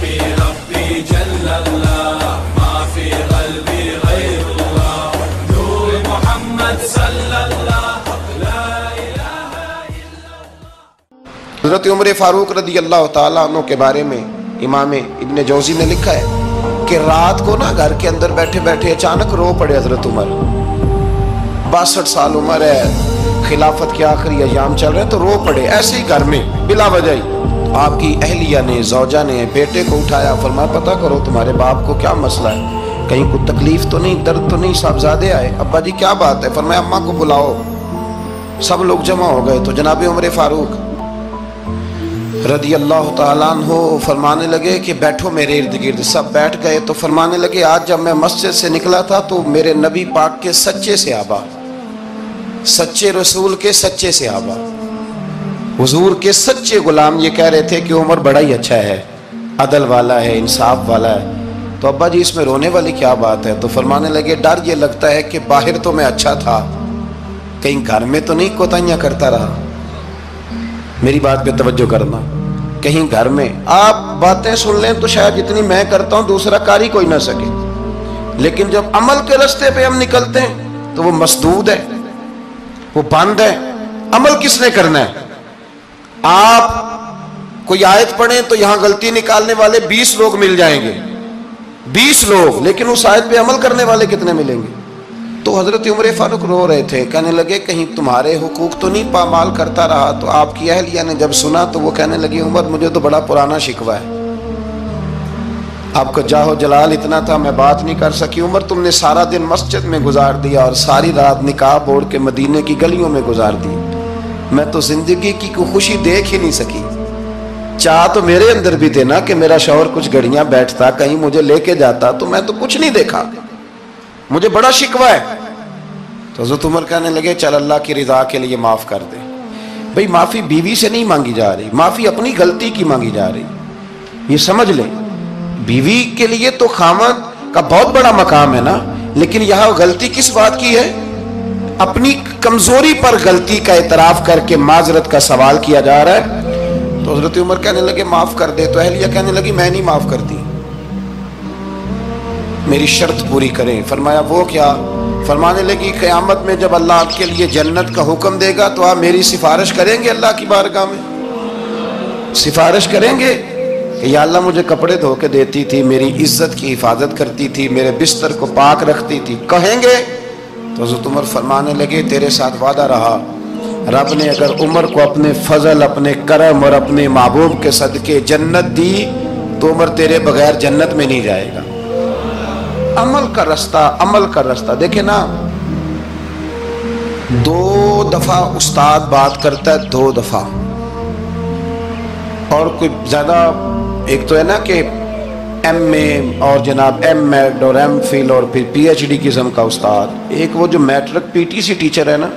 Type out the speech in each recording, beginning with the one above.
في ربي جل الله ما في قلبي غير الله نور محمد صلى الله لا إله إلا الله. حضرت عمر فاروق رضی اللہ تعالیٰ عنہ کے بارے میں امام ابن جوزی نے لکھا ہے کہ رات کو نا گھر کے اندر بیٹھے بیٹھے اچانک رو پڑے حضرت عمر. 62 سال عمر ہے, خلافت کے آخری ایام چل رہے ہیں, تو رو پڑے ایسے ہی گھر میں بلا وجہ ہی. آپ کی اہلیہ نے, زوجہ نے بیٹے کو اٹھایا, فرمایا پتہ کرو تمہارے باپ کو کیا مسئلہ ہے, کہیں کوئی تکلیف تو نہیں, درد تو نہیں, صاحبزادے آئے. ابا جی کیا بات ہے؟ فرمایا اماں کو بلاؤ. سب لوگ جمع ہو گئے تو جناب عمر فاروق رضی اللہ تعالیٰ عنہ فرمانے لگے کہ بیٹھو میرے ارد گرد. سب بیٹھ گئے تو فرمانے لگے آج جب میں مسجد سے نکلا تھا تو میرے نبی پاک کے سچے صحابہ, سچے رسول کے سچے صحابہ, حضور کے سچے غلام یہ کہہ رہے تھے کہ عمر بڑا ہی اچھا ہے, عدل والا ہے, انصاف والا ہے. تو ابا جی اس میں رونے والی کیا بات ہے؟ تو فرمانے لگے ڈر یہ لگتا ہے کہ باہر تو میں اچھا تھا, کہیں گھر میں تو نہیں کوتاہیاں کرتا رہا. میری بات پہ توجہ کرنا, کہیں گھر میں آپ باتیں سن لیں تو شاید جتنی میں کرتا ہوں دوسرا کاری کوئی نہ سکے, لیکن جب عمل کے راستے پہ ہم نکلتے ہیں تو وہ مسدود ہے, وہ بند ہے. عمل کس نے کرنا ہے؟ آپ کوئی آیت پڑھیں تو یہاں غلطی نکالنے والے 20 لوگ مل جائیں گے, 20 لوگ, لیکن اس آیت پہ عمل کرنے والے کتنے ملیں گے؟ تو حضرت عمر فاروق رو رہے تھے, کہنے لگے کہیں تمہارے حقوق تو نہیں پامال کرتا رہا. تو آپ کی اہلیہ نے جب سنا تو وہ کہنے لگی عمر مجھے تو بڑا پرانا شکوہ ہے, آپ کا جاہ و جلال اتنا تھا میں بات نہیں کر سکی. عمر تم نے سارا دن مسجد میں گزار دیا اور ساری رات نقاب اوڑھ کے مدینے کی گلیوں میں گزار دی, میں تو زندگی کی کوئی خوشی دیکھ ہی نہیں سکی. چاہ تو میرے اندر بھی تھے نا کہ میرا شوہر کچھ گھڑیاں بیٹھتا, کہیں مجھے لے کے جاتا, تو میں تو کچھ نہیں دیکھا, مجھے بڑا شکوہ ہے. تو حضرت عمر کہنے لگے چل اللہ کی رضا کے لیے معاف کر دے. بھئی معافی بیوی سے نہیں مانگی جا رہی, معافی اپنی غلطی کی مانگی جا رہی. یہ سمجھ لیں, بیوی کے لیے تو خامد کا بہت بڑا مقام ہے نا, لیکن یہاں غلطی کس بات کی ہے؟ اپنی کمزوری پر غلطی کا اعتراف کر کے معذرت کا سوال کیا جا رہا ہے. تو حضرت عمر کہنے لگے معاف کر دے. تو اہلیہ کہنے لگی میں نہیں معاف کرتی, میری شرط پوری کریں. فرمایا وہ کیا؟ فرمانے لگی قیامت میں جب اللہ آپ کے لیے جنت کا حکم دے گا تو آپ میری سفارش کریں گے اللہ کی بارگاہ میں؟ سفارش کریں گے کہ یا اللہ مجھے کپڑے دھو کے دیتی تھی, میری عزت کی حفاظت کرتی تھی, میرے بستر کو پاک رکھتی تھی, کہیں گے؟ تو حضرت عمر فرمانے لگے تیرے ساتھ وعدہ رہا, رب نے اگر عمر کو اپنے فضل, اپنے کرم اور اپنے محبوب کے صدقے جنت دی تو عمر تیرے بغیر جنت میں نہیں جائے گا. عمل کا رستہ, عمل کا رستہ. دیکھیں نا, 2 دفعہ استاد بات کرتا ہے, 2 دفعہ, اور کوئی زیادہ, ایک تو ہے نا کہ ایم اے اور جناب ایم ایڈ اور ایم فل اور پھر پی ایچ ڈی قسم کا استاد. ایک وہ جو matric P T C teacher ہے نا,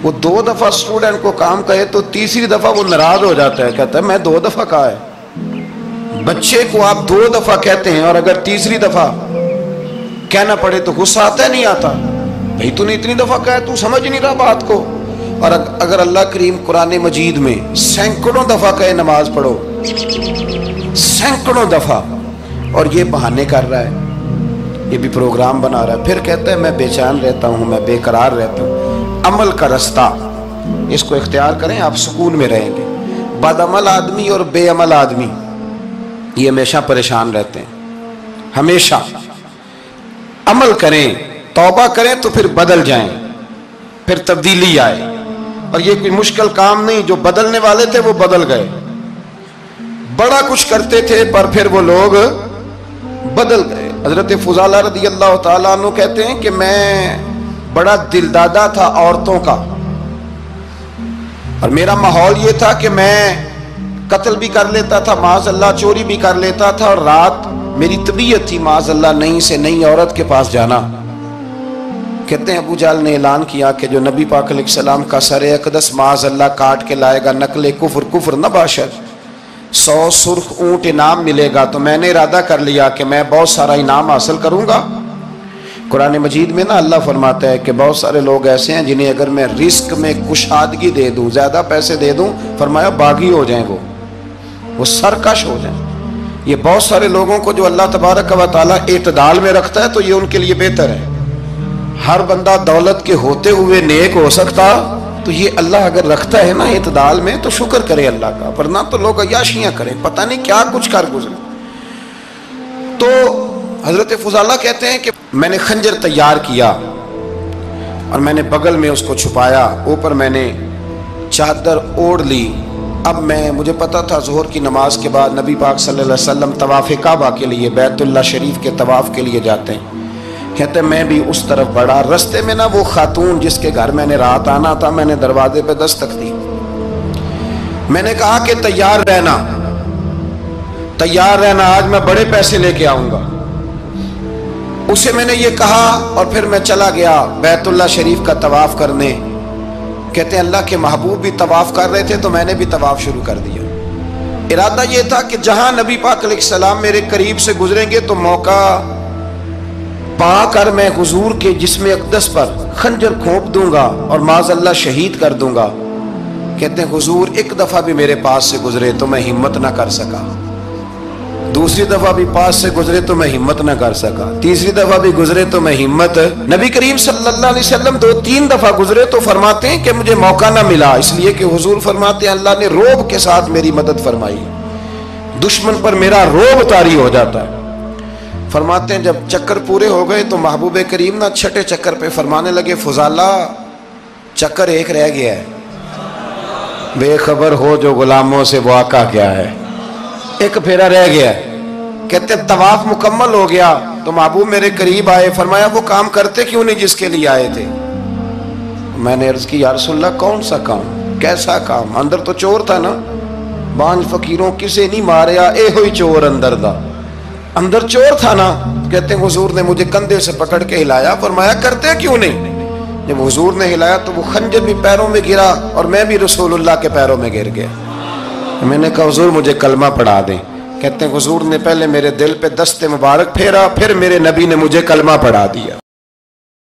وہ 2 دفعہ اسٹوڈنٹ کو کام کہے تو تیسری دفعہ وہ ناراض ہو جاتا ہے, کہتا ہے میں 2 دفعہ کہا ہے. بچے کو آپ 2 دفعہ کہتے ہیں اور اگر تیسری دفعہ کہنا پڑے تو غصہ آتا ہے نہیں آتا؟ بھئی تو نے اتنی دفعہ کہا ہے, تو سمجھ نہیں رہا بات کو. اور اگر اللہ کریم قرآن مجید میں سینکڑوں دفعہ کہے نماز پڑھو, سینکڑوں دفعہ, اور یہ بہانے کر رہا ہے, یہ بھی پروگرام بنا رہا ہے, پھر کہتا ہے میں بے چین رہتا ہوں, میں بے قرار رہتا ہوں. عمل کا رستہ اس کو اختیار کریں, آپ سکون میں رہیں گے. بد عمل آدمی اور بے عمل آدمی یہ ہمیشہ پریشان رہتے ہیں, ہمیشہ. عمل کریں, توبہ کریں تو پھر بدل جائیں, پھر تبدیلی آئے. اور یہ کوئی مشکل کام نہیں, جو بدلنے والے تھے وہ بدل گئے. بڑا کچھ کرتے تھے پر پھر وہ لوگ بدل گئے. حضرت فضالہ رضی اللہ تعالیٰ عنہ کہتے ہیں کہ میں بڑا دل دادا تھا عورتوں کا, اور میرا ماحول یہ تھا کہ میں قتل بھی کر لیتا تھا, معاذ اللہ چوری بھی کر لیتا تھا, اور رات میری طبیعت تھی معاذ اللہ نئی سے نئی عورت کے پاس جانا. کہتے ہیں ابو جہل نے اعلان کیا کہ جو نبی پاک علیہ السلام کا سر اقدس معاذ اللہ کاٹ کے لائے گا, نقل کفر, کفر نہ باشد, 100 سرخ اونٹ انعام ملے گا. تو میں نے ارادہ کر لیا کہ میں بہت سارا انعام حاصل کروں گا. قرآن مجید میں نا اللہ فرماتا ہے کہ بہت سارے لوگ ایسے ہیں جنہیں اگر میں رزق میں کشادگی دے دوں, زیادہ پیسے دے دوں, فرمایا باغی ہو جائیں, وہ سرکش ہو جائیں. یہ بہت سارے لوگوں کو جو اللہ تبارک و تعالیٰ اعتدال میں رکھتا ہے تو یہ ان کے لیے بہتر ہے. ہر بندہ دولت کے ہوتے ہوئے نیک ہو سکتا، تو یہ اللہ اگر رکھتا ہے نا اعتدال میں تو شکر کرے اللہ کا، ورنہ تو لوگ عیاشیاں کریں، پتہ نہیں کیا کچھ کر گزرے. تو حضرت فضالہ کہتے ہیں کہ میں نے خنجر تیار کیا اور میں نے بغل میں اس کو چھپایا، اوپر میں نے چادر اوڑھ لی. اب مجھے پتا تھا ظہر کی نماز کے بعد نبی پاک صلی اللہ علیہ وسلم طواف کعبہ کے لیے، بیت اللہ شریف کے طواف کے لیے جاتے ہیں. کہتے ہیں میں بھی اس طرف بڑھا. رستے میں نا وہ خاتون جس کے گھر میں نے رات آنا تھا، میں نے دروازے پہ دستک دی. میں نے کہا کہ تیار رہنا، تیار رہنا، آج میں بڑے پیسے لے کے آؤں گا. اسے میں نے یہ کہا اور پھر میں چلا گیا بیت اللہ شریف کا طواف کرنے. کہتے ہیں اللہ کے محبوب بھی طواف کر رہے تھے تو میں نے بھی طواف شروع کر دیا. ارادہ یہ تھا کہ جہاں نبی پاک علیہ السلام میرے قریب سے گزریں گے تو موقع پا کر میں حضور کے جسم اقدس پر خنجر کھونپ دوں گا اور معاذ اللہ شہید کر دوں گا. کہتے ہیں حضور ایک دفعہ بھی میرے پاس سے گزرے تو میں ہمت نہ کر سکا، دوسری دفعہ بھی پاس سے گزرے تو میں ہمت نہ کر سکا، تیسری دفعہ بھی گزرے تو میں ہمت. نبی کریم صلی اللہ علیہ وسلم 2-3 دفعہ گزرے تو فرماتے ہیں کہ مجھے موقع نہ ملا، اس لیے کہ حضور فرماتے ہیں اللہ نے روب کے ساتھ میری مدد فرمائی، دشمن پر میرا روب طاری ہو جاتا ہے. فرماتے ہیں جب چکر پورے ہو گئے تو محبوب کریم نہ چھٹے چکر پہ فرمانے لگے فضالہ چکر ایک رہ گیا ہے، بے خبر ہو جو غلاموں سے وہ آقا کیا ہے، ایک پھیرا رہ گیا. کہتے طواف مکمل ہو گیا تو محبوب میرے قریب آئے، فرمایا وہ کام کرتے کیوں نہیں جس کے لیے آئے تھے. میں نے عرض کی یا رسول اللہ کون سا کام، کیسا کام؟ اندر تو چور تھا نا، بانج فقیروں کسے نہیں ماریا اے ہوئی چور اندر دا، اندر چور تھا نا. کہتے ہیں حضور نے مجھے کندھے سے پکڑ کے ہلایا، فرمایا کرتے کیوں نہیں؟ جب حضور نے ہلایا تو وہ خنجر بھی پیروں میں گرا اور میں بھی رسول اللہ کے پیروں میں گر گیا. میں نے کہا حضور مجھے کلمہ پڑھا دیں. کہتے ہیں حضور نے پہلے میرے دل پہ دست مبارک پھیرا، پھر میرے نبی نے مجھے کلمہ پڑھا دیا.